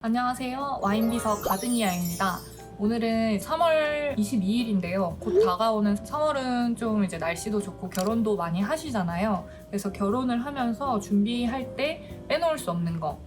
안녕하세요. 와인비서 가드니아입니다. 오늘은 3월 22일인데요. 곧 다가오는 3월은 좀 이제 날씨도 좋고 결혼도 많이 하시잖아요. 그래서 결혼을 하면서 준비할 때 빼놓을 수 없는 거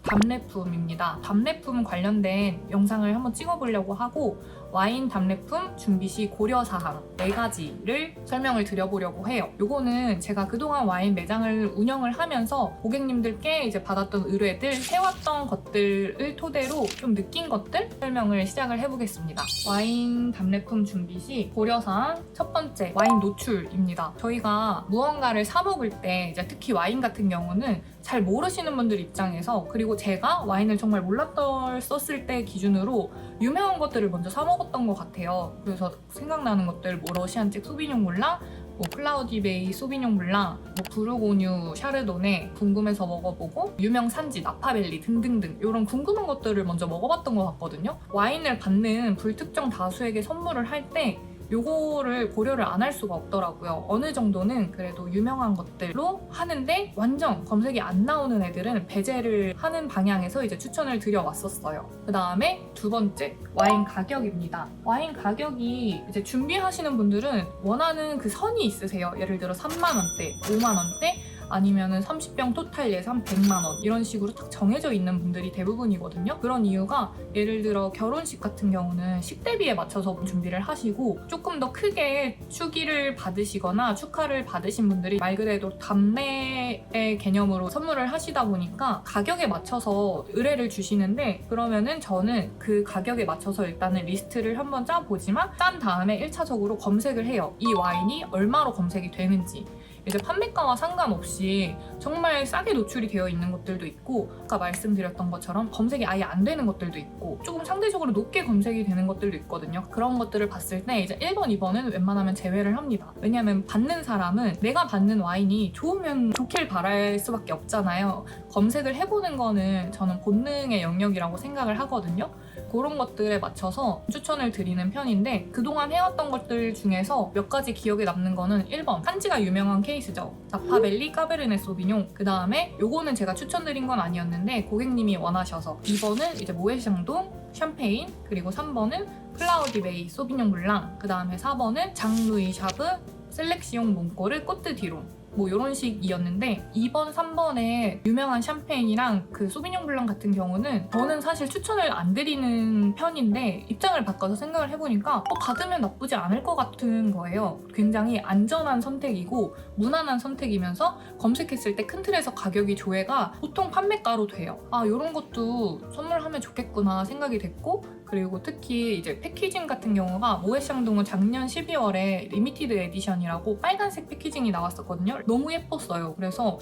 답례품입니다. 답례품 관련된 영상을 한번 찍어보려고 하고 와인 답례품 준비 시 고려사항 4가지를 설명을 드려보려고 해요. 요거는 제가 그동안 와인 매장을 운영을 하면서 고객님들께 이제 받았던 의뢰들, 해왔던 것들을 토대로 좀 느낀 것들 설명을 시작을 해보겠습니다. 와인 답례품 준비 시 고려사항 첫 번째, 와인 노출입니다. 저희가 무언가를 사 먹을 때 이제 특히 와인 같은 경우는 잘 모르시는 분들 입장에서, 그리고 제가 와인을 정말 몰랐었을 때 기준으로 유명한 것들을 먼저 사 먹었던 것 같아요. 그래서 생각나는 것들, 뭐 러시안잭 소비뇽 블랑, 뭐 클라우디베이 소비뇽 블랑, 뭐 부르고뉴 샤르도네 궁금해서 먹어보고, 유명 산지 나파밸리 등등등 이런 궁금한 것들을 먼저 먹어봤던 것 같거든요. 와인을 받는 불특정 다수에게 선물을 할 때 요거를 고려를 안 할 수가 없더라고요. 어느 정도는 그래도 유명한 것들로 하는데 완전 검색이 안 나오는 애들은 배제를 하는 방향에서 이제 추천을 드려왔었어요. 그 다음에 두 번째, 와인 가격입니다. 와인 가격이 이제 준비하시는 분들은 원하는 그 선이 있으세요. 예를 들어 3만 원대, 5만 원대, 아니면은 30병 토탈 예산 100만 원 이런 식으로 딱 정해져 있는 분들이 대부분이거든요. 그런 이유가 예를 들어 결혼식 같은 경우는 식대비에 맞춰서 준비를 하시고, 조금 더 크게 축의를 받으시거나 축하를 받으신 분들이 말 그대로 답례의 개념으로 선물을 하시다 보니까 가격에 맞춰서 의뢰를 주시는데, 그러면은 저는 그 가격에 맞춰서 일단은 리스트를 한번 짜보지만 짠 다음에 1차적으로 검색을 해요. 이 와인이 얼마로 검색이 되는지. 이제 판매가와 상관없이 정말 싸게 노출이 되어 있는 것들도 있고, 아까 말씀드렸던 것처럼 검색이 아예 안 되는 것들도 있고, 조금 상대적으로 높게 검색이 되는 것들도 있거든요. 그런 것들을 봤을 때 이제 1번, 2번은 웬만하면 제외를 합니다. 왜냐하면 받는 사람은 내가 받는 와인이 좋으면 좋길 바랄 수밖에 없잖아요. 검색을 해보는 거는 저는 본능의 영역이라고 생각을 하거든요. 그런 것들에 맞춰서 추천을 드리는 편인데, 그동안 해왔던 것들 중에서 몇 가지 기억에 남는 거는 1번, 산지가 유명한 케이스죠. 나파밸리, 까베르네 소비뇽. 그 다음에 요거는 제가 추천드린 건 아니었는데 고객님이 원하셔서, 2번은 이제 모에샹동 샴페인, 그리고 3번은 클라우디베이 소비뇽 블랑, 그 다음에 4번은 장루이 샤브 셀렉시옹 몽꼬르 꼬트 디론, 뭐 이런 식이었는데, 2번, 3번에 유명한 샴페인이랑 그 소비뇽 블랑 같은 경우는 저는 사실 추천을 안 드리는 편인데, 입장을 바꿔서 생각을 해보니까 받으면 나쁘지 않을 것 같은 거예요. 굉장히 안전한 선택이고 무난한 선택이면서 검색했을 때 큰 틀에서 가격이 조회가 보통 판매가로 돼요. 아, 이런 것도 선물하면 좋겠구나 생각이 됐고, 그리고 특히 이제 패키징 같은 경우가 모에샹동은 작년 12월에 리미티드 에디션이라고 빨간색 패키징이 나왔었거든요. 너무 예뻤어요. 그래서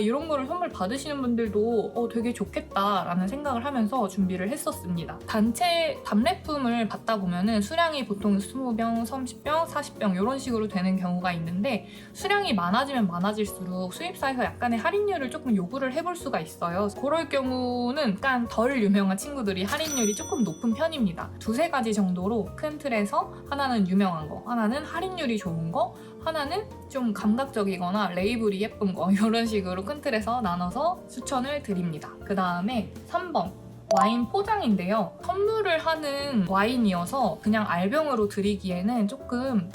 이런 거를 선물 받으시는 분들도 되게 좋겠다라는 생각을 하면서 준비를 했었습니다. 단체 답례품을 받다 보면은 수량이 보통 20병, 30병, 40병 이런 식으로 되는 경우가 있는데, 수량이 많아지면 많아질수록 수입사에서 약간의 할인율을 조금 요구를 해볼 수가 있어요. 그럴 경우는 약간 덜 유명한 친구들이 할인율이 조금 높은 편입니다. 두세 가지 정도로 큰 틀에서, 하나는 유명한 거, 하나는 할인율이 좋은 거, 하나는 좀 감각적이거나 레이블이 예쁜 거, 이런 식으로 큰 틀에서 나눠서 추천을 드립니다. 그 다음에 3번, 와인 포장인데요. 선물을 하는 와인이어서 그냥 알병으로 드리기에는 조금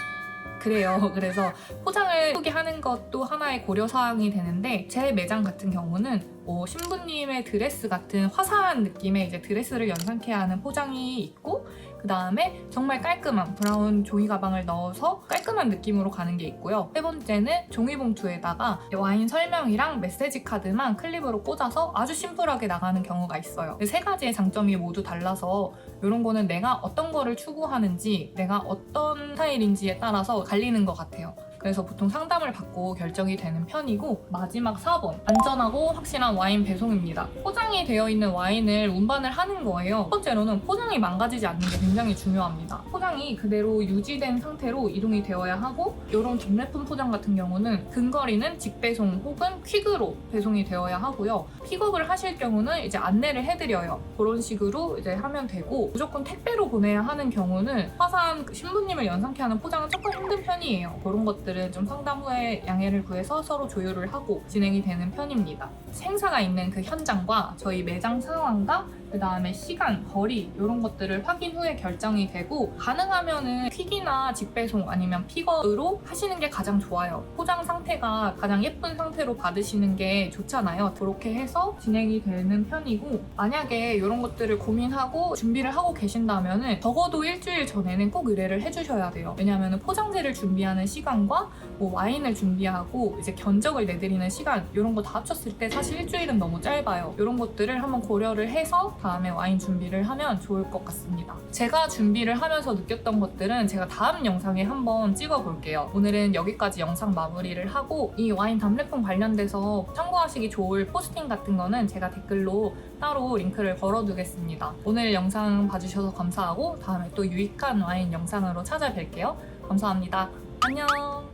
그래요. 그래서 포장을 예쁘게 하는 것도 하나의 고려사항이 되는데, 제 매장 같은 경우는 뭐 신부님의 드레스 같은 화사한 느낌의 이제 드레스를 연상케 하는 포장이 있고, 그 다음에 정말 깔끔한 브라운 종이 가방을 넣어서 깔끔한 느낌으로 가는 게 있고요. 세 번째는 종이봉투에다가 와인 설명이랑 메시지 카드만 클립으로 꽂아서 아주 심플하게 나가는 경우가 있어요. 세 가지의 장점이 모두 달라서 이런 거는 내가 어떤 거를 추구하는지, 내가 어떤 스타일인지에 따라서 갈리는 것 같아요. 그래서 보통 상담을 받고 결정이 되는 편이고, 마지막 4번, 안전하고 확실한 와인 배송입니다. 포장이 되어 있는 와인을 운반을 하는 거예요. 첫 번째로는 포장이 망가지지 않는 게 굉장히 중요합니다. 포장이 그대로 유지된 상태로 이동이 되어야 하고, 이런 답례품 포장 같은 경우는 근거리는 직배송 혹은 퀵으로 배송이 되어야 하고요. 픽업을 하실 경우는 이제 안내를 해드려요. 그런 식으로 이제 하면 되고, 무조건 택배로 보내야 하는 경우는 화사한 신부님을 연상케 하는 포장은 조금 힘든 편이에요. 그런 것들은 좀 상담 후에 양해를 구해서 서로 조율을 하고 진행이 되는 편입니다. 행사가 있는 그 현장과 저희 매장 상황과 그 다음에 시간, 거리 이런 것들을 확인 후에 결정이 되고 가능하면은 퀵이나 직배송 아니면 픽업으로 하시는 게 가장 좋아요. 포장 상태가 가장 예쁜 상태로 받으시는 게 좋잖아요. 그렇게 해서 진행이 되는 편이고 만약에 이런 것들을 고민하고 준비를 하고 계신다면은 적어도 일주일 전에는 꼭 의뢰를 해주셔야 돼요. 왜냐하면 포장재를 준비하는 시간과 뭐 와인을 준비하고 이제 견적을 내드리는 시간 이런 거 다 합쳤을 때 사실 일주일은 너무 짧아요. 이런 것들을 한번 고려를 해서 다음에 와인 준비를 하면 좋을 것 같습니다. 제가 준비를 하면서 느꼈던 것들은 제가 다음 영상에 한번 찍어볼게요. 오늘은 여기까지 영상 마무리를 하고 이 와인 답례품 관련돼서 참고하시기 좋을 포스팅 같은 거는 제가 댓글로 따로 링크를 걸어두겠습니다. 오늘 영상 봐주셔서 감사하고 다음에 또 유익한 와인 영상으로 찾아뵐게요. 감사합니다. 안녕!